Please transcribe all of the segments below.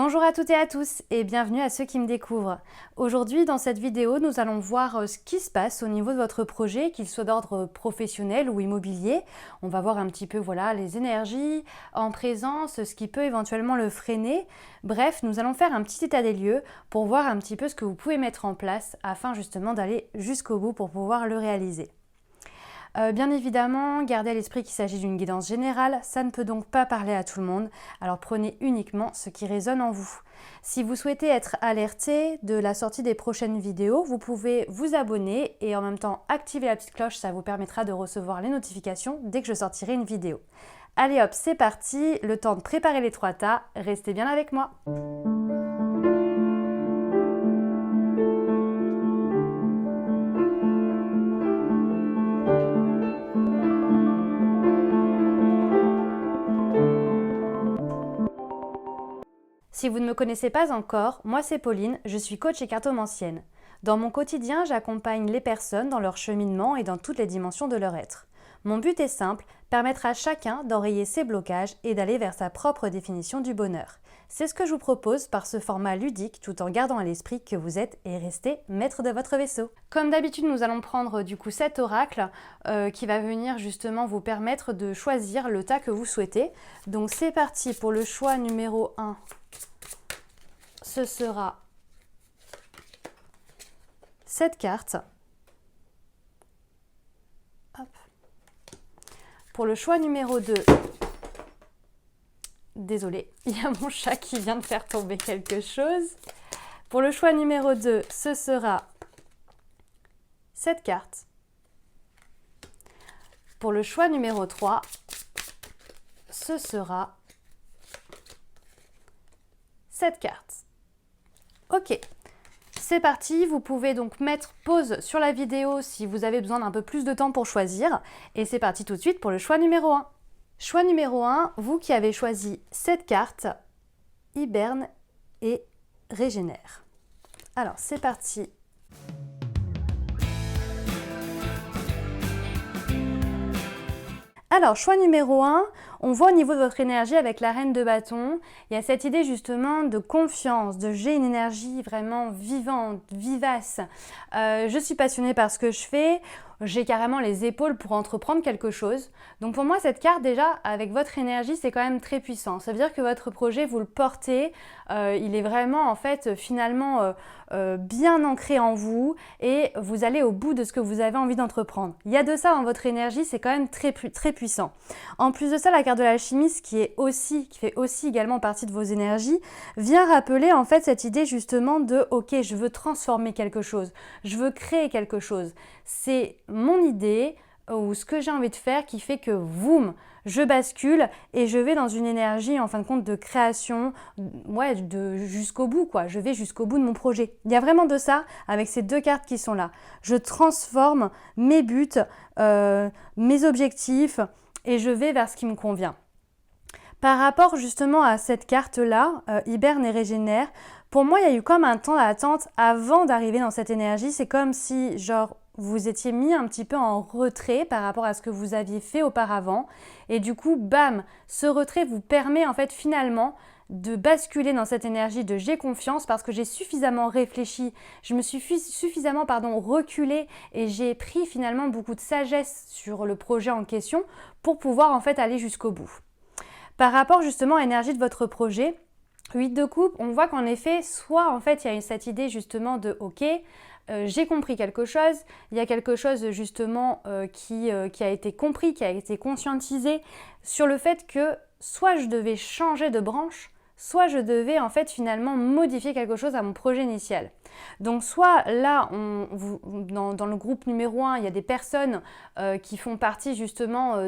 Bonjour à toutes et à tous et bienvenue à ceux qui me découvrent. Aujourd'hui dans cette vidéo nous allons voir ce qui se passe au niveau de votre projet, qu'il soit d'ordre professionnel ou immobilier. On va voir un petit peu les énergies en présence, ce qui peut éventuellement le freiner. Bref, nous allons faire un petit état des lieux pour voir un petit peu ce que vous pouvez mettre en place afin justement d'aller jusqu'au bout pour pouvoir le réaliser. Bien évidemment, gardez à l'esprit qu'il s'agit d'une guidance générale, ça ne peut donc pas parler à tout le monde, alors prenez uniquement ce qui résonne en vous. Si vous souhaitez être alerté de la sortie des prochaines vidéos, vous pouvez vous abonner et en même temps activer la petite cloche, ça vous permettra de recevoir les notifications dès que je sortirai une vidéo. Allez hop, c'est parti, le temps de préparer les 3 tas, restez bien avec moi. Si vous ne me connaissez pas encore, moi c'est Pauline, je suis coach et cartomancienne. Dans mon quotidien, j'accompagne les personnes dans leur cheminement et dans toutes les dimensions de leur être. Mon but est simple, permettre à chacun d'enrayer ses blocages et d'aller vers sa propre définition du bonheur. C'est ce que je vous propose par ce format ludique tout en gardant à l'esprit que vous êtes et restez maître de votre vaisseau. Comme d'habitude, nous allons prendre cet oracle qui va venir justement vous permettre de choisir le tas que vous souhaitez. Donc c'est parti pour le choix numéro 1. Ce sera cette carte. Hop. Pour le choix numéro 2, désolée, il y a mon chat qui vient de faire tomber quelque chose. Pour le choix numéro 2, ce sera cette carte. Pour le choix numéro 3, ce sera cette carte. Ok, c'est parti, vous pouvez donc mettre pause sur la vidéo si vous avez besoin d'un peu plus de temps pour choisir. Et c'est parti tout de suite pour le choix numéro 1. Choix numéro 1, vous qui avez choisi cette carte, hiberne et régénère. Alors c'est parti. Alors, choix numéro 1, on voit au niveau de votre énergie avec la reine de bâton, il y a cette idée justement de confiance, de j'ai une énergie vraiment vivante, vivace. Je suis passionnée par ce que je fais, j'ai carrément les épaules pour entreprendre quelque chose. Donc pour moi, cette carte déjà, avec votre énergie, c'est quand même très puissant. Ça veut dire que votre projet, vous le portez, il est vraiment en fait finalement bien ancré en vous et vous allez au bout de ce que vous avez envie d'entreprendre. Il y a de ça dans votre énergie, c'est quand même très puissant. En plus de ça, la carte de l'alchimiste qui fait aussi également partie de vos énergies, vient rappeler en fait cette idée justement de ok, je veux transformer quelque chose, je veux créer quelque chose. C'est mon idée ou ce que j'ai envie de faire qui fait que boum, je bascule et je vais dans une énergie en fin de compte de création, jusqu'au bout quoi. Je vais jusqu'au bout de mon projet. Il y a vraiment de ça avec ces 2 cartes qui sont là. Je transforme mes buts, mes objectifs et je vais vers ce qui me convient. Par rapport justement à cette carte-là, hiberne et régénère, pour moi il y a eu comme un temps d'attente avant d'arriver dans cette énergie. C'est comme si vous étiez mis un petit peu en retrait par rapport à ce que vous aviez fait auparavant. Et du coup, bam, ce retrait vous permet en fait finalement de basculer dans cette énergie de j'ai confiance parce que j'ai suffisamment réfléchi, je me suis suffisamment reculée et j'ai pris finalement beaucoup de sagesse sur le projet en question pour pouvoir en fait aller jusqu'au bout. Par rapport justement à l'énergie de votre projet, 8 de coupe, on voit qu'en effet, soit en fait il y a cette idée justement de ok, j'ai compris quelque chose, il y a quelque chose justement qui a été compris, qui a été conscientisé sur le fait que soit je devais changer de branche, soit je devais en fait finalement modifier quelque chose à mon projet initial. Donc soit là, dans le groupe numéro 1, il y a des personnes qui font partie justement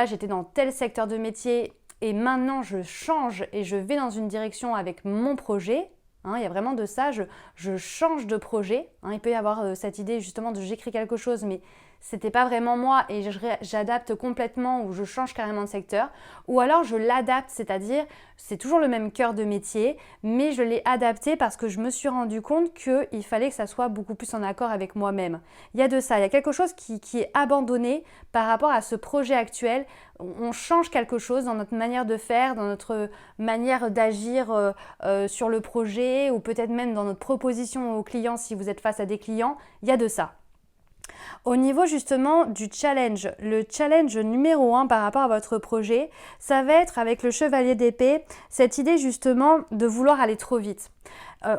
j'étais dans tel secteur de métier et maintenant je change et je vais dans une direction avec mon projet. Il y a vraiment de ça, je change de projet. Il peut y avoir cette idée justement de j'écris quelque chose, mais c'était pas vraiment moi et j'adapte complètement ou je change carrément de secteur, ou alors je l'adapte, c'est-à-dire c'est toujours le même cœur de métier, mais je l'ai adapté parce que je me suis rendu compte qu'il fallait que ça soit beaucoup plus en accord avec moi-même. Il y a de ça, il y a quelque chose qui est abandonné par rapport à ce projet actuel. On change quelque chose dans notre manière de faire, dans notre manière d'agir sur le projet ou peut-être même dans notre proposition aux clients si vous êtes face à des clients, il y a de ça. Au niveau justement du challenge, le challenge numéro 1 par rapport à votre projet, ça va être avec le chevalier d'épée, cette idée justement de vouloir aller trop vite.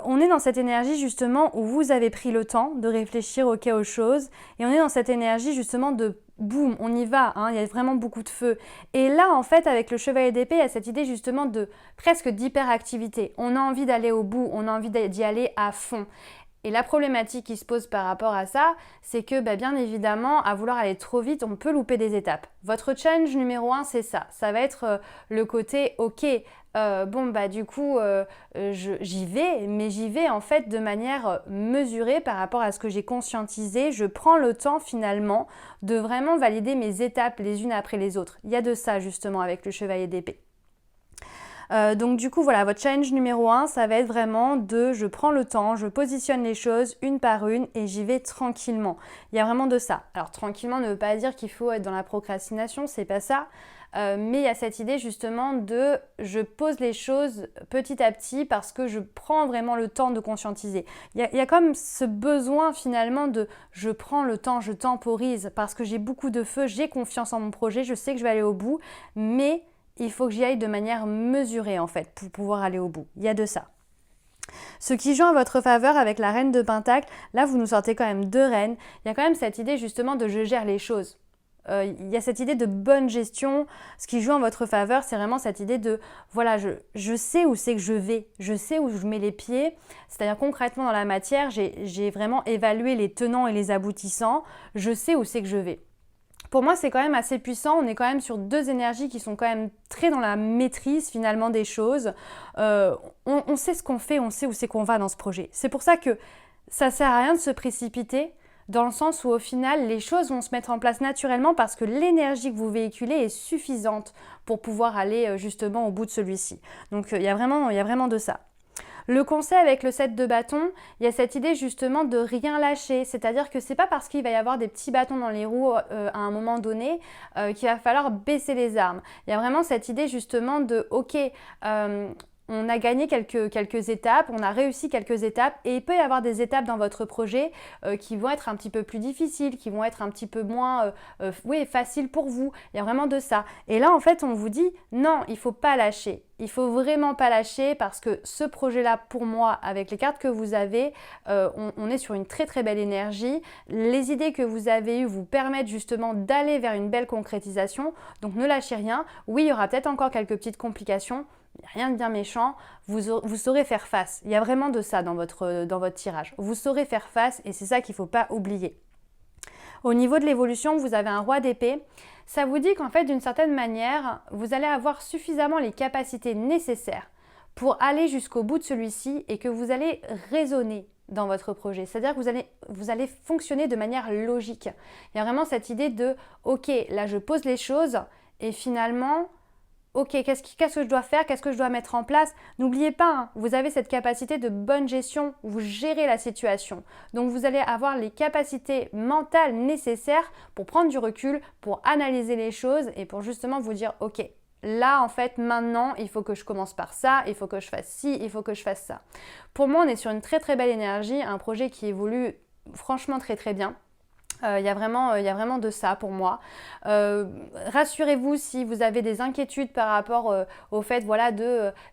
On est dans cette énergie justement où vous avez pris le temps de réfléchir aux choses et on est dans cette énergie justement de boum, on y va, hein, il y a vraiment beaucoup de feu. Et là en fait avec le chevalier d'épée, il y a cette idée justement de presque d'hyperactivité. On a envie d'aller au bout, on a envie d'y aller à fond. Et la problématique qui se pose par rapport à ça, c'est que bien évidemment, à vouloir aller trop vite, on peut louper des étapes. Votre challenge numéro 1, c'est ça. Ça va être le côté, ok, du coup, j'y vais, mais j'y vais en fait de manière mesurée par rapport à ce que j'ai conscientisé. Je prends le temps finalement de vraiment valider mes étapes les unes après les autres. Il y a de ça justement avec le chevalier d'épée. Donc du coup voilà, votre challenge numéro 1, ça va être vraiment de je prends le temps, je positionne les choses une par une et j'y vais tranquillement. Il y a vraiment de ça. Alors tranquillement ne veut pas dire qu'il faut être dans la procrastination, c'est pas ça. Mais il y a cette idée justement de je pose les choses petit à petit parce que je prends vraiment le temps de conscientiser. Il y a comme ce besoin finalement de je prends le temps, je temporise parce que j'ai beaucoup de feu, j'ai confiance en mon projet, je sais que je vais aller au bout, mais il faut que j'y aille de manière mesurée en fait pour pouvoir aller au bout. Il y a de ça. Ce qui joue en votre faveur avec la reine de Pentacle, là vous nous sortez quand même 2 reines. Il y a quand même cette idée justement de je gère les choses. Il y a cette idée de bonne gestion. Ce qui joue en votre faveur, c'est vraiment cette idée de voilà, je sais où c'est que je vais, je sais où je mets les pieds. C'est-à-dire concrètement dans la matière, j'ai vraiment évalué les tenants et les aboutissants. Je sais où c'est que je vais. Pour moi, c'est quand même assez puissant. On est quand même sur 2 énergies qui sont quand même très dans la maîtrise finalement des choses. On sait ce qu'on fait, on sait où c'est qu'on va dans ce projet. C'est pour ça que ça sert à rien de se précipiter dans le sens où au final, les choses vont se mettre en place naturellement parce que l'énergie que vous véhiculez est suffisante pour pouvoir aller justement au bout de celui-ci. Donc il y a vraiment de ça. Le conseil avec le 7 de bâton, il y a cette idée justement de rien lâcher, c'est-à-dire que c'est pas parce qu'il va y avoir des petits bâtons dans les roues à un moment donné qu'il va falloir baisser les armes. Il y a vraiment cette idée justement de ok, on a gagné quelques étapes, on a réussi quelques étapes et il peut y avoir des étapes dans votre projet qui vont être un petit peu plus difficiles, qui vont être un petit peu moins faciles pour vous. Il y a vraiment de ça. Et là, en fait, on vous dit non, il ne faut pas lâcher. Il ne faut vraiment pas lâcher parce que ce projet-là, pour moi, avec les cartes que vous avez, on est sur une très très belle énergie. Les idées que vous avez eues vous permettent justement d'aller vers une belle concrétisation. Donc ne lâchez rien. Oui, il y aura peut-être encore quelques petites complications. Il n'y a rien de bien méchant, vous saurez faire face. Il y a vraiment de ça dans votre tirage. Vous saurez faire face et c'est ça qu'il ne faut pas oublier. Au niveau de l'évolution, vous avez un roi d'épée. Ça vous dit qu'en fait, d'une certaine manière, vous allez avoir suffisamment les capacités nécessaires pour aller jusqu'au bout de celui-ci et que vous allez raisonner dans votre projet. C'est-à-dire que vous allez fonctionner de manière logique. Il y a vraiment cette idée de « Ok, là je pose les choses et finalement… » Ok, qu'est-ce que je dois faire? Qu'est-ce que je dois mettre en place? N'oubliez pas, hein, vous avez cette capacité de bonne gestion, vous gérez la situation. Donc vous allez avoir les capacités mentales nécessaires pour prendre du recul, pour analyser les choses et pour justement vous dire ok, là en fait maintenant il faut que je commence par ça, il faut que je fasse ci, il faut que je fasse ça. Pour moi on est sur une très très belle énergie, un projet qui évolue franchement très très bien. Il y a vraiment de ça pour moi. Rassurez-vous si vous avez des inquiétudes par rapport au fait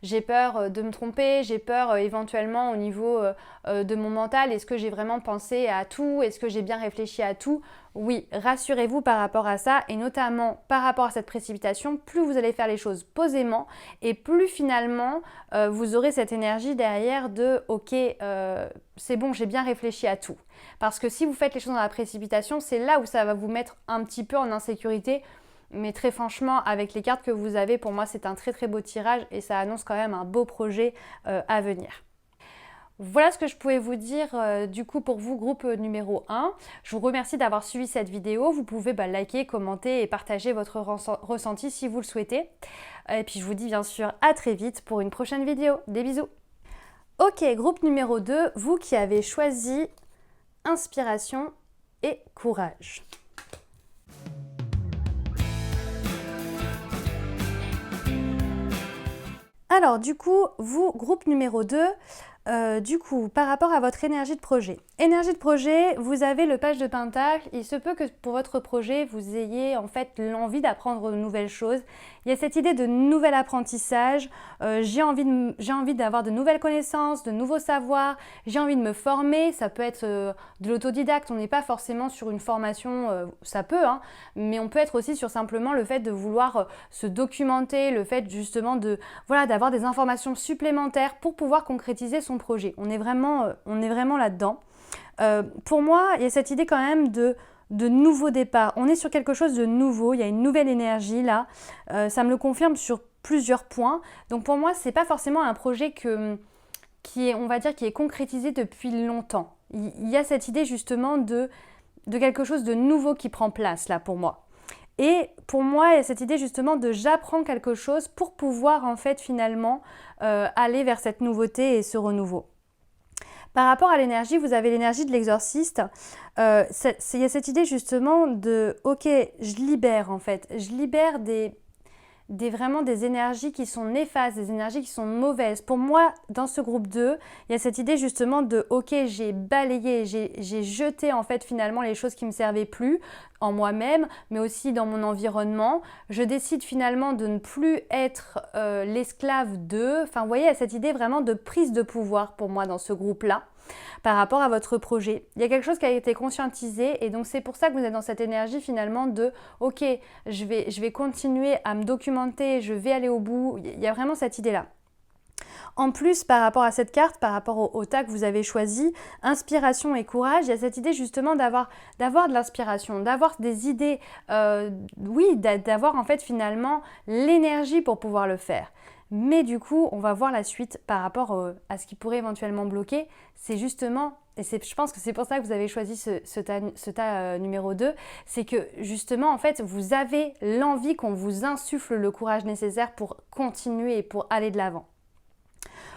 j'ai peur de me tromper, j'ai peur éventuellement au niveau de mon mental, est-ce que j'ai vraiment pensé à tout, est-ce que j'ai bien réfléchi à tout? Oui, rassurez-vous par rapport à ça et notamment par rapport à cette précipitation, plus vous allez faire les choses posément et plus finalement vous aurez cette énergie derrière de ok, c'est bon, j'ai bien réfléchi à tout. Parce que si vous faites les choses dans la précipitation, c'est là où ça va vous mettre un petit peu en insécurité. Mais très franchement, avec les cartes que vous avez, pour moi c'est un très très beau tirage et ça annonce quand même un beau projet à venir. Voilà ce que je pouvais vous dire du coup pour vous, groupe numéro 1. Je vous remercie d'avoir suivi cette vidéo. Vous pouvez liker, commenter et partager votre ressenti si vous le souhaitez. Et puis je vous dis bien sûr à très vite pour une prochaine vidéo. Des bisous. Ok, groupe numéro 2, vous qui avez choisi inspiration et courage. Alors du coup, vous, groupe numéro 2, par rapport à votre énergie de projet. Énergie de projet, vous avez le page de Pentacle. Il se peut que pour votre projet, vous ayez en fait l'envie d'apprendre de nouvelles choses. Il y a cette idée de nouvel apprentissage. J'ai envie d'avoir de nouvelles connaissances, de nouveaux savoirs. J'ai envie de me former. Ça peut être de l'autodidacte. On n'est pas forcément sur une formation, ça peut, hein, mais on peut être aussi sur simplement le fait de vouloir se documenter, le fait justement d'avoir des informations supplémentaires pour pouvoir concrétiser son projet. On est vraiment là-dedans. Pour moi, il y a cette idée quand même de nouveau départ. On est sur quelque chose de nouveau, il y a une nouvelle énergie là. Ça me le confirme sur plusieurs points. Donc pour moi, c'est pas forcément un projet qui est concrétisé depuis longtemps. Il y a cette idée justement de quelque chose de nouveau qui prend place là pour moi. Et pour moi, il y a cette idée justement de j'apprends quelque chose pour pouvoir en fait finalement aller vers cette nouveauté et ce renouveau. Par rapport à l'énergie, vous avez l'énergie de l'exorciste. Il y a cette idée justement de ok, je libère en fait. Je libère vraiment des énergies qui sont néfastes, des énergies qui sont mauvaises. Pour moi, dans ce groupe 2, il y a cette idée justement de ok, j'ai balayé, j'ai jeté en fait finalement les choses qui ne me servaient plus en moi-même, mais aussi dans mon environnement. Je décide finalement de ne plus être l'esclave d'eux. Enfin, vous voyez, il y a cette idée vraiment de prise de pouvoir pour moi dans ce groupe-là par rapport à votre projet. Il y a quelque chose qui a été conscientisé et donc c'est pour ça que vous êtes dans cette énergie finalement de ok, je vais continuer à me documenter, je vais aller au bout. Il y a vraiment cette idée-là. En plus, par rapport à cette carte, par rapport au tas que vous avez choisi, inspiration et courage, il y a cette idée justement d'avoir de l'inspiration, d'avoir des idées, d'avoir en fait finalement l'énergie pour pouvoir le faire. Mais du coup, on va voir la suite par rapport à ce qui pourrait éventuellement bloquer. C'est justement, et je pense que c'est pour ça que vous avez choisi ce tas numéro 2, c'est que justement, en fait, vous avez l'envie qu'on vous insuffle le courage nécessaire pour continuer et pour aller de l'avant.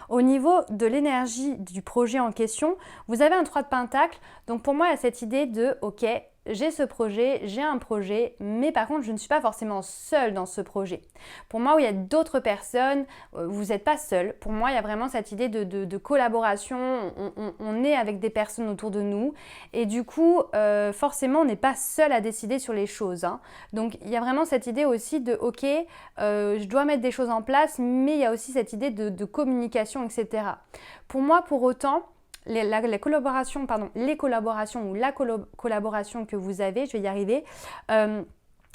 Au niveau de l'énergie du projet en question, vous avez un 3 de pentacle. Donc pour moi, il y a cette idée de ok, j'ai ce projet, j'ai un projet, mais par contre, je ne suis pas forcément seule dans ce projet. Pour moi, où il y a d'autres personnes, vous n'êtes pas seul. Pour moi, il y a vraiment cette idée de collaboration. On est avec des personnes autour de nous et du coup, forcément, on n'est pas seul à décider sur les choses, hein. Donc, il y a vraiment cette idée aussi de ok, je dois mettre des choses en place, mais il y a aussi cette idée de communication, etc. Pour moi, pour autant, les collaborations que vous avez, je vais y arriver,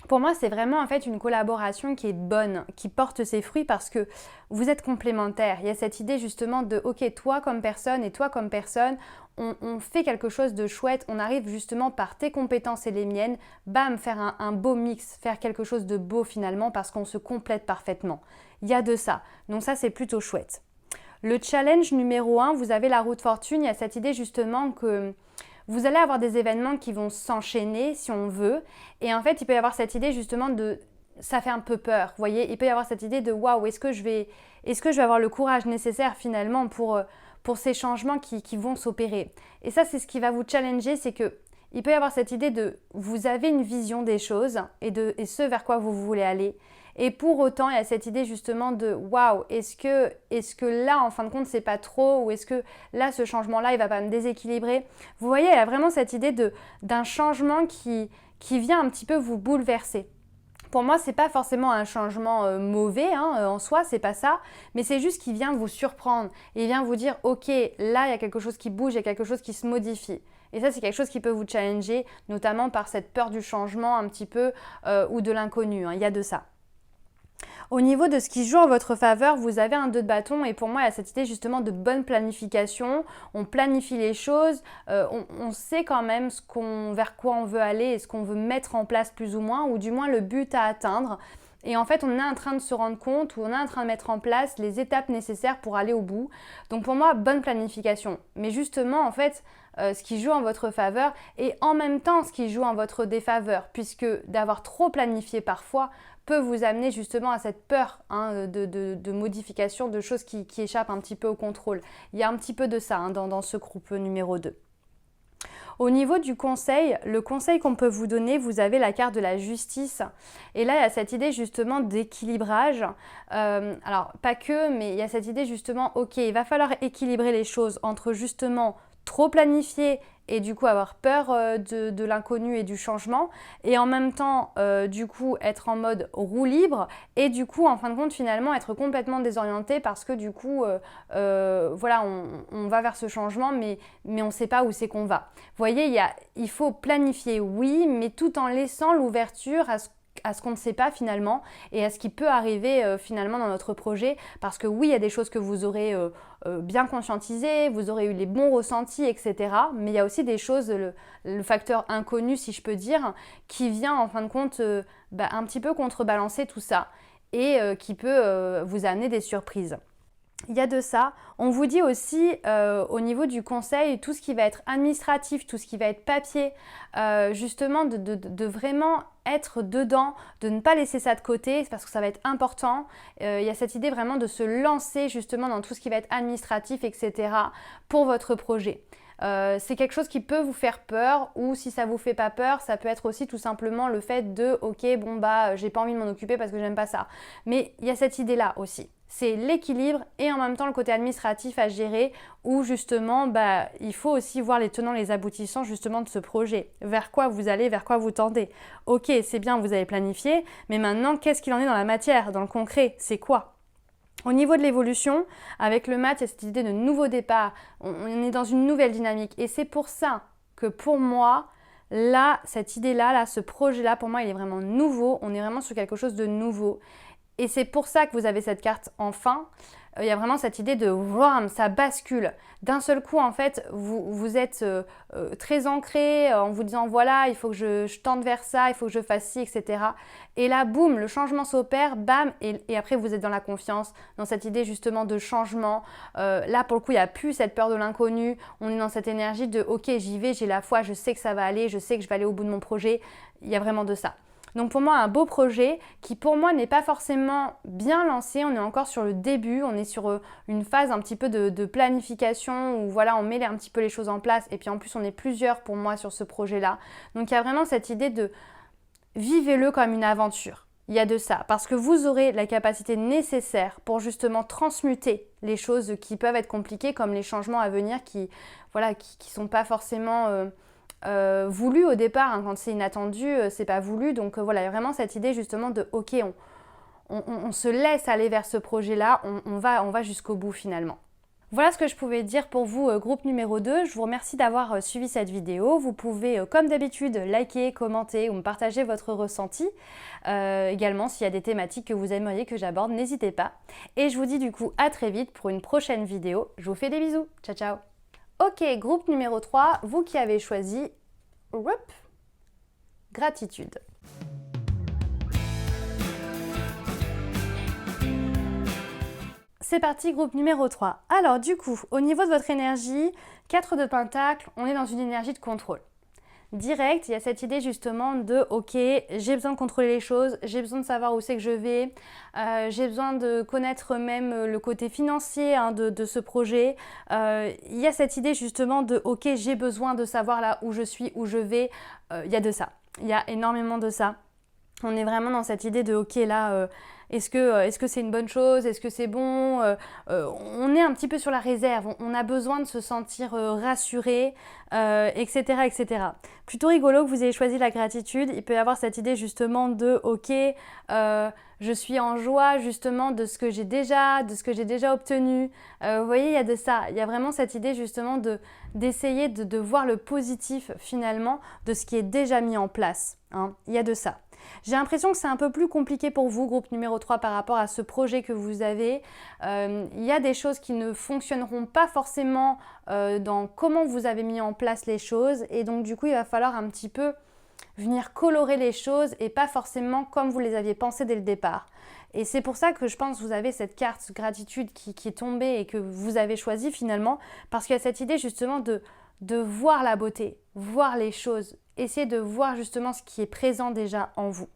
pour moi c'est vraiment en fait une collaboration qui est bonne, qui porte ses fruits parce que vous êtes complémentaires. Il y a cette idée justement de ok, toi comme personne et toi comme personne, on fait quelque chose de chouette, on arrive justement par tes compétences et les miennes, bam, faire un beau mix, faire quelque chose de beau finalement parce qu'on se complète parfaitement. Il y a de ça, donc ça c'est plutôt chouette. Le challenge numéro 1, vous avez la roue de fortune. Il y a cette idée justement que vous allez avoir des événements qui vont s'enchaîner si on veut. Et en fait, il peut y avoir cette idée justement de... Ça fait un peu peur, vous voyez. Il peut y avoir cette idée de waouh, est-ce que je vais avoir le courage nécessaire finalement pour ces changements qui vont s'opérer. Et ça, c'est ce qui va vous challenger, c'est que il peut y avoir cette idée de vous avez une vision des choses et ce vers quoi vous voulez aller. Et pour autant, il y a cette idée justement de waouh, est-ce que là, en fin de compte, c'est pas trop ou est-ce que là, ce changement-là, il va pas me déséquilibrer? Vous voyez, il y a vraiment cette idée d'un changement qui vient un petit peu vous bouleverser. Pour moi, c'est pas forcément un changement mauvais en soi, c'est pas ça, mais c'est juste qu'il vient vous surprendre et il vient vous dire ok, là, il y a quelque chose qui bouge, il y a quelque chose qui se modifie. Et ça, c'est quelque chose qui peut vous challenger, notamment par cette peur du changement un petit peu ou de l'inconnu, il y a de ça. Au niveau de ce qui joue en votre faveur, vous avez un 2 de bâton et pour moi, il y a cette idée justement de bonne planification. On planifie les choses, on sait quand même vers quoi on veut aller et ce qu'on veut mettre en place plus ou moins, ou du moins le but à atteindre. Et en fait, on est en train de se rendre compte ou on est en train de mettre en place les étapes nécessaires pour aller au bout. Donc pour moi, bonne planification. Mais justement, en fait, ce qui joue en votre faveur et en même temps ce qui joue en votre défaveur, puisque d'avoir trop planifié parfois peut vous amener justement à cette peur de modification, de choses qui échappent un petit peu au contrôle. Il y a un petit peu de ça dans ce groupe numéro 2. Au niveau du conseil, le conseil qu'on peut vous donner, vous avez la carte de la justice. Et là, il y a cette idée justement d'équilibrage. Alors, pas que, mais il y a cette idée justement, ok, il va falloir équilibrer les choses entre justement trop planifier et du coup avoir peur de l'inconnu et du changement et en même temps du coup être en mode roue libre et du coup en fin de compte finalement être complètement désorienté parce que du coup voilà on va vers ce changement mais on ne sait pas où c'est qu'on va. Vous voyez, il faut planifier oui mais tout en laissant l'ouverture à ce qu'on ne sait pas finalement et à ce qui peut arriver finalement dans notre projet parce que oui, il y a des choses que vous aurez bien conscientisées, vous aurez eu les bons ressentis, etc. Mais il y a aussi des choses, le facteur inconnu si je peux dire, qui vient en fin de compte un petit peu contrebalancer tout ça et qui peut vous amener des surprises. Il y a de ça. On vous dit aussi au niveau du conseil, tout ce qui va être administratif, tout ce qui va être papier, justement de vraiment être dedans, de ne pas laisser ça de côté parce que ça va être important. Il y a cette idée vraiment de se lancer justement dans tout ce qui va être administratif, etc. pour votre projet. C'est quelque chose qui peut vous faire peur ou si ça vous fait pas peur, ça peut être aussi tout simplement le fait de ok bon bah j'ai pas envie de m'en occuper parce que j'aime pas ça. Mais il y a cette idée là aussi. C'est l'équilibre et en même temps le côté administratif à gérer où justement il faut aussi voir les tenants, les aboutissants justement de ce projet. Vers quoi vous allez, vers quoi vous tendez. Ok, c'est bien, vous avez planifié, mais maintenant qu'est-ce qu'il en est dans la matière, dans le concret, c'est quoi ? Au niveau de l'évolution, avec le mat, il y a cette idée de nouveau départ, on est dans une nouvelle dynamique et c'est pour ça que pour moi, là, cette idée-là, ce projet-là, pour moi, il est vraiment nouveau, on est vraiment sur quelque chose de nouveau. Et c'est pour ça que vous avez cette carte enfin. Il y a vraiment cette idée de wham, ça bascule. D'un seul coup, en fait, vous êtes très ancré en vous disant voilà, il faut que je tende vers ça, il faut que je fasse ci, etc. Et là, boum, le changement s'opère, bam, et après vous êtes dans la confiance, dans cette idée justement de changement. Là, pour le coup, il n'y a plus cette peur de l'inconnu. On est dans cette énergie de ok, j'y vais, j'ai la foi, je sais que ça va aller, je sais que je vais aller au bout de mon projet. Il y a vraiment de ça. Donc pour moi, un beau projet qui pour moi n'est pas forcément bien lancé, on est encore sur le début, on est sur une phase un petit peu de planification où voilà, on met un petit peu les choses en place et puis en plus on est plusieurs pour moi sur ce projet-là. Donc il y a vraiment cette idée de vivez-le comme une aventure. Il y a de ça, parce que vous aurez la capacité nécessaire pour justement transmuter les choses qui peuvent être compliquées comme les changements à venir qui sont pas forcément... voulu au départ, quand c'est inattendu, c'est pas voulu. Donc voilà, il y a vraiment cette idée justement de ok, on se laisse aller vers ce projet-là, on va jusqu'au bout finalement. Voilà ce que je pouvais dire pour vous, groupe numéro 2. Je vous remercie d'avoir suivi cette vidéo. Vous pouvez, comme d'habitude, liker, commenter ou me partager votre ressenti. Également, s'il y a des thématiques que vous aimeriez que j'aborde, n'hésitez pas. Et je vous dis du coup à très vite pour une prochaine vidéo. Je vous fais des bisous. Ciao, ciao. Ok, groupe numéro 3, vous qui avez choisi gratitude. C'est parti, groupe numéro 3. Alors du coup, au niveau de votre énergie, 4 de Pentacle, on est dans une énergie de contrôle. Direct, il y a cette idée justement de ok, j'ai besoin de contrôler les choses, j'ai besoin de savoir où c'est que je vais, j'ai besoin de connaître même le côté financier de ce projet. Il y a cette idée justement de ok, j'ai besoin de savoir là où je suis, où je vais. Il y a de ça, il y a énormément de ça. On est vraiment dans cette idée de ok là, est-ce que c'est une bonne chose, est-ce que c'est bon, on est un petit peu sur la réserve, on a besoin de se sentir rassuré, etc., etc. Plutôt rigolo que vous ayez choisi la gratitude, il peut y avoir cette idée justement de ok, je suis en joie justement de ce que j'ai déjà obtenu. Vous voyez, il y a de ça, il y a vraiment cette idée justement d'essayer de voir le positif finalement de ce qui est déjà mis en place. Il y a de ça. J'ai l'impression que c'est un peu plus compliqué pour vous, groupe numéro 3, par rapport à ce projet que vous avez. Il y a des choses qui ne fonctionneront pas forcément dans comment vous avez mis en place les choses. Et donc, du coup, il va falloir un petit peu venir colorer les choses et pas forcément comme vous les aviez pensées dès le départ. Et c'est pour ça que je pense que vous avez cette carte gratitude qui est tombée et que vous avez choisie finalement, parce qu'il y a cette idée justement de voir la beauté, voir les choses, essayer de voir justement ce qui est présent déjà en vous.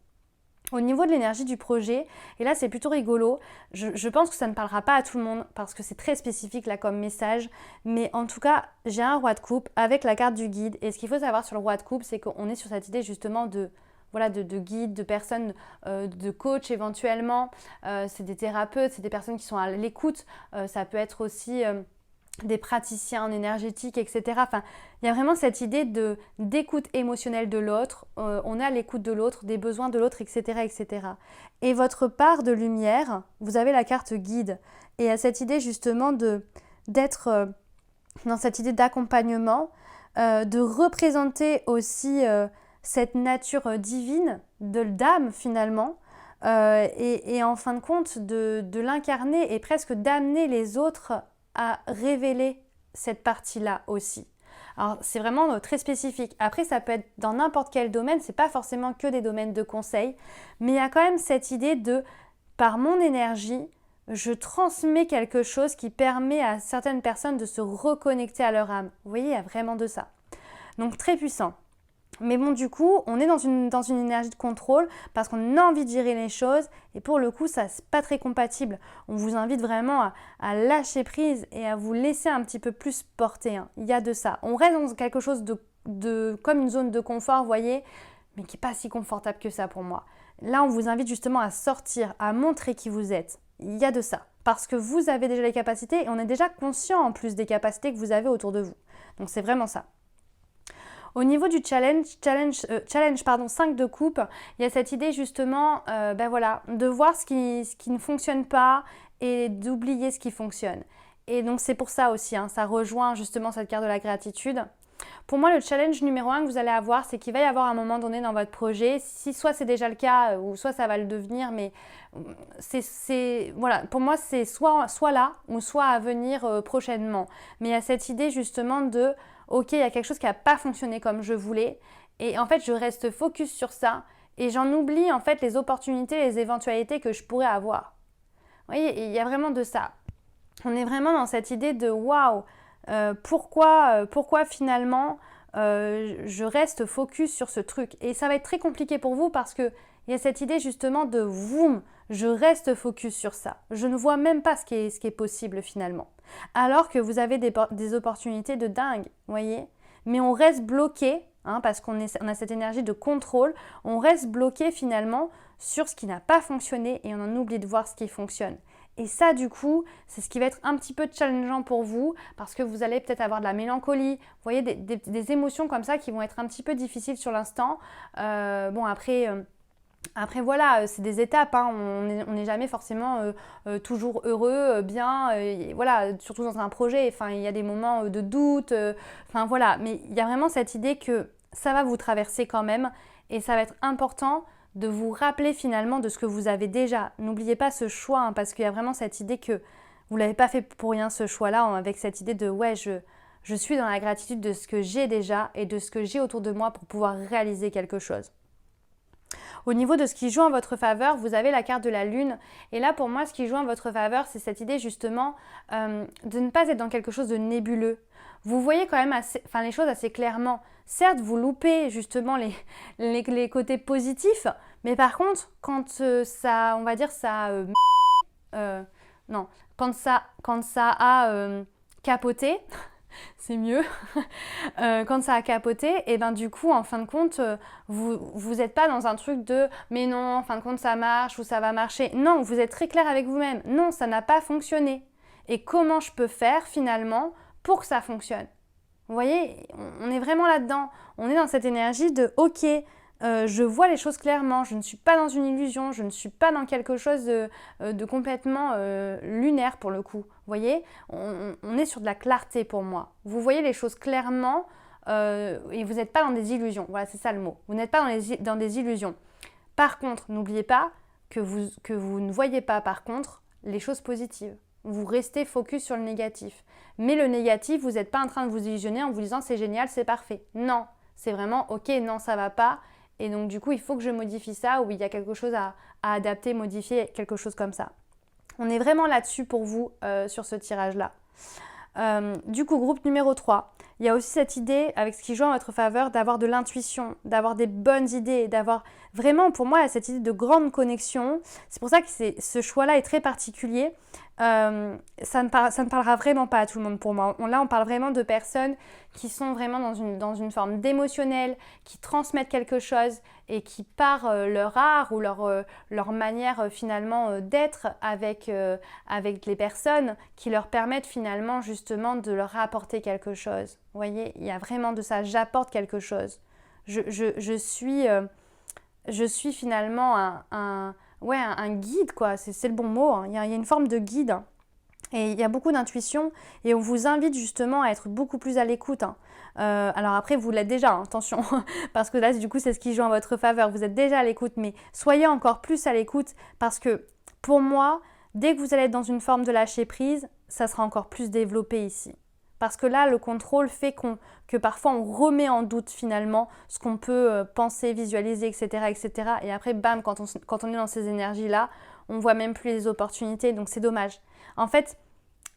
Au niveau de l'énergie du projet, et là c'est plutôt rigolo, je pense que ça ne parlera pas à tout le monde parce que c'est très spécifique là comme message, mais en tout cas j'ai un roi de coupe avec la carte du guide, et ce qu'il faut savoir sur le roi de coupe, c'est qu'on est sur cette idée justement de guide, de personnes, de coach éventuellement, c'est des thérapeutes, c'est des personnes qui sont à l'écoute, ça peut être aussi des praticiens en énergétique, etc. Enfin, il y a vraiment cette idée d'écoute émotionnelle de l'autre, on a l'écoute de l'autre, des besoins de l'autre, etc., etc. Et votre part de lumière, vous avez la carte guide, et il y a cette idée justement d'être dans cette idée d'accompagnement, de représenter aussi cette nature divine d'âme finalement, et en fin de compte de l'incarner et presque d'amener les autres à révéler cette partie-là aussi. Alors c'est vraiment très spécifique. Après ça peut être dans n'importe quel domaine, c'est pas forcément que des domaines de conseil, mais il y a quand même cette idée par mon énergie, je transmets quelque chose qui permet à certaines personnes de se reconnecter à leur âme. Vous voyez, il y a vraiment de ça. Donc très puissant. Mais bon, du coup, on est dans une énergie de contrôle parce qu'on a envie de gérer les choses, et pour le coup, ça c'est pas très compatible. On vous invite vraiment à lâcher prise et à vous laisser un petit peu plus porter. Il y a de ça. On reste dans quelque chose comme une zone de confort, vous voyez, mais qui n'est pas si confortable que ça pour moi. Là, on vous invite justement à sortir, à montrer qui vous êtes. Il y a de ça. Parce que vous avez déjà les capacités et on est déjà conscient en plus des capacités que vous avez autour de vous. Donc c'est vraiment ça. Au niveau du challenge 5 de coupe, il y a cette idée justement de voir ce qui ne fonctionne pas et d'oublier ce qui fonctionne. Et donc c'est pour ça aussi, ça rejoint justement cette carte de la gratitude. Pour moi, le challenge numéro 1 que vous allez avoir, c'est qu'il va y avoir un moment donné dans votre projet, si soit c'est déjà le cas ou soit ça va le devenir, mais pour moi c'est soit là ou soit à venir prochainement. Mais il y a cette idée justement ok, il y a quelque chose qui n'a pas fonctionné comme je voulais, et en fait je reste focus sur ça et j'en oublie en fait les opportunités, les éventualités que je pourrais avoir. Vous voyez, il y a vraiment de ça. On est vraiment dans cette idée de waouh, pourquoi finalement je reste focus sur ce truc. Et ça va être très compliqué pour vous parce qu'il y a cette idée justement de voum, je reste focus sur ça. Je ne vois même pas ce qui est possible finalement. Alors que vous avez des opportunités de dingue, vous voyez. Mais on reste bloqué, parce qu'on a cette énergie de contrôle, on reste bloqué finalement sur ce qui n'a pas fonctionné et on en oublie de voir ce qui fonctionne. Et ça, du coup, c'est ce qui va être un petit peu challengeant pour vous parce que vous allez peut-être avoir de la mélancolie, vous voyez, des émotions comme ça qui vont être un petit peu difficiles sur l'instant. Après voilà, c'est des étapes, on n'est jamais forcément toujours heureux, bien, voilà, surtout dans un projet, il y a des moments de doute, voilà. Mais il y a vraiment cette idée que ça va vous traverser quand même et ça va être important de vous rappeler finalement de ce que vous avez déjà. N'oubliez pas ce choix, parce qu'il y a vraiment cette idée que vous ne l'avez pas fait pour rien, ce choix-là, avec cette idée de ouais, je suis dans la gratitude de ce que j'ai déjà et de ce que j'ai autour de moi pour pouvoir réaliser quelque chose. Au niveau de ce qui joue en votre faveur, vous avez la carte de la lune. Et là, pour moi, ce qui joue en votre faveur, c'est cette idée justement de ne pas être dans quelque chose de nébuleux. Vous voyez quand même les choses assez clairement. Certes, vous loupez justement les côtés positifs, mais par contre, quand ça, on va dire ça, quand ça a capoté, c'est mieux. Quand ça a capoté, et ben du coup, en fin de compte, vous n'êtes pas dans un truc de mais non, en fin de compte, ça marche ou ça va marcher. Non, vous êtes très clair avec vous-même. Non, ça n'a pas fonctionné. Et comment je peux faire finalement pour que ça fonctionne? Vous voyez, on est vraiment là-dedans. On est dans cette énergie de ok, je vois les choses clairement, je ne suis pas dans une illusion, je ne suis pas dans quelque chose de complètement lunaire pour le coup. Vous voyez, on est sur de la clarté pour moi. Vous voyez les choses clairement et vous n'êtes pas dans des illusions. Voilà, c'est ça le mot. Vous n'êtes pas dans des illusions. Par contre, n'oubliez pas que vous ne voyez pas par contre les choses positives. Vous restez focus sur le négatif. Mais le négatif, vous n'êtes pas en train de vous illusionner en vous disant c'est génial, c'est parfait. Non, c'est vraiment ok, non, ça va pas. Et donc du coup, il faut que je modifie ça ou il y a quelque chose à adapter, modifier, quelque chose comme ça. On est vraiment là-dessus pour vous sur ce tirage-là. Du coup, groupe numéro 3, il y a aussi cette idée, avec ce qui joue en votre faveur, d'avoir de l'intuition, d'avoir des bonnes idées, d'avoir vraiment, pour moi, cette idée de grande connexion. C'est pour ça que ce choix-là est très particulier. Ça ne parlera vraiment pas à tout le monde pour moi. Là, on parle vraiment de personnes qui sont vraiment dans une forme d'émotionnel, qui transmettent quelque chose et qui, par leur art ou leur manière finalement d'être avec les personnes, qui leur permettent finalement justement de leur apporter quelque chose. Vous voyez, il y a vraiment de ça, j'apporte quelque chose. Je suis finalement un guide, quoi. C'est le bon mot, hein. Il y a une forme de guide. Et il y a beaucoup d'intuition et on vous invite justement à être beaucoup plus à l'écoute. Alors après, vous l'êtes déjà, hein, attention, parce que là, du coup, c'est ce qui joue en votre faveur. Vous êtes déjà à l'écoute, mais soyez encore plus à l'écoute parce que pour moi, dès que vous allez être dans une forme de lâcher prise, ça sera encore plus développé ici. Parce que là, le contrôle fait que parfois on remet en doute finalement ce qu'on peut penser, visualiser, etc., etc. Et après, bam, quand on est dans ces énergies-là, on voit même plus les opportunités, donc c'est dommage. En fait,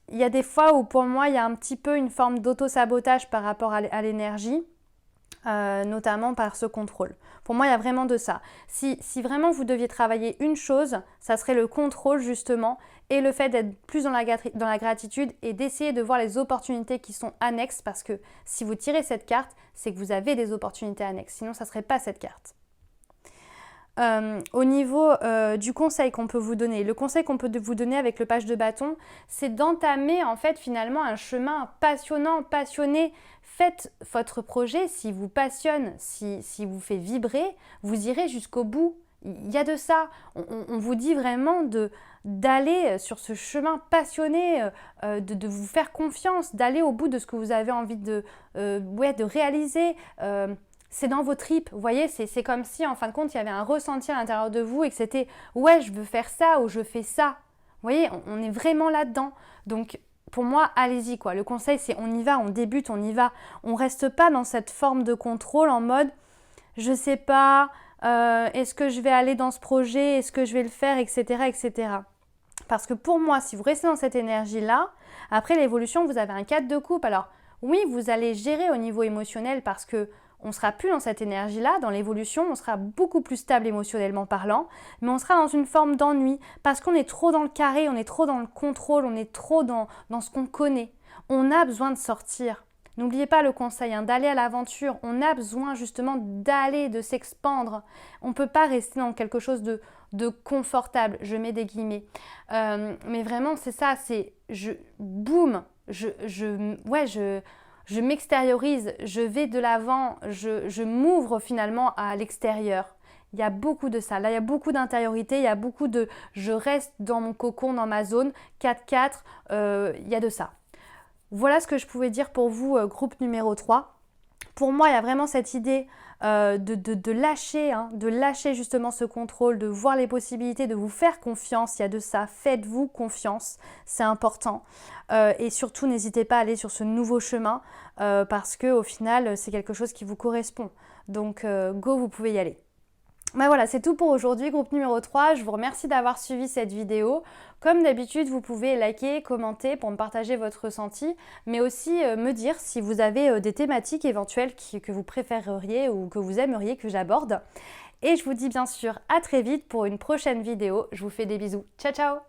il y a des fois où pour moi, il y a un petit peu une forme d'auto-sabotage par rapport à l'énergie, notamment par ce contrôle. Pour moi, il y a vraiment de ça. Si vraiment vous deviez travailler une chose, ça serait le contrôle justement et le fait d'être plus dans la gratitude et d'essayer de voir les opportunités qui sont annexes parce que si vous tirez cette carte, c'est que vous avez des opportunités annexes. Sinon, ça ne serait pas cette carte. Au niveau du conseil qu'on peut vous donner, le conseil qu'on peut vous donner avec le page de bâton, c'est d'entamer en fait finalement un chemin passionnant, passionné. Faites votre projet, s'il vous passionne, si vous fait vibrer, vous irez jusqu'au bout. Il y a de ça. On vous dit vraiment d'aller sur ce chemin passionné, de vous faire confiance, d'aller au bout de ce que vous avez envie de réaliser. C'est dans vos tripes, vous voyez, c'est comme si en fin de compte il y avait un ressenti à l'intérieur de vous et que c'était ouais je veux faire ça ou je fais ça. Vous voyez, on est vraiment là-dedans. Donc pour moi, allez-y quoi. Le conseil c'est on y va, on débute, on y va. On reste pas dans cette forme de contrôle en mode je sais pas, est-ce que je vais aller dans ce projet, est-ce que je vais le faire, etc. etc. Parce que pour moi, si vous restez dans cette énergie-là, après l'évolution, vous avez un 4 de coupe. Alors oui, vous allez gérer au niveau émotionnel parce que on ne sera plus dans cette énergie-là, dans l'évolution, on sera beaucoup plus stable émotionnellement parlant, mais on sera dans une forme d'ennui parce qu'on est trop dans le carré, on est trop dans le contrôle, on est trop dans ce qu'on connaît. On a besoin de sortir. N'oubliez pas le conseil, d'aller à l'aventure. On a besoin justement d'aller, de s'expandre. On ne peut pas rester dans quelque chose de confortable, je mets des guillemets. Mais vraiment, c'est ça, c'est boum, je m'extériorise, je vais de l'avant, je m'ouvre finalement à l'extérieur. Il y a beaucoup de ça. Là, il y a beaucoup d'intériorité, il y a beaucoup de je reste dans mon cocon, dans ma zone. 4-4, il y a de ça. Voilà ce que je pouvais dire pour vous, groupe numéro 3. Pour moi, il y a vraiment cette idée de lâcher justement ce contrôle, de voir les possibilités, de vous faire confiance. Il y a de ça, faites-vous confiance, c'est important. Et surtout, n'hésitez pas à aller sur ce nouveau chemin parce qu'au final, c'est quelque chose qui vous correspond. Donc, go, vous pouvez y aller. Ben voilà, c'est tout pour aujourd'hui, groupe numéro 3. Je vous remercie d'avoir suivi cette vidéo. Comme d'habitude, vous pouvez liker, commenter pour me partager votre ressenti, mais aussi me dire si vous avez des thématiques éventuelles que vous préféreriez ou que vous aimeriez que j'aborde. Et je vous dis bien sûr à très vite pour une prochaine vidéo. Je vous fais des bisous. Ciao, ciao!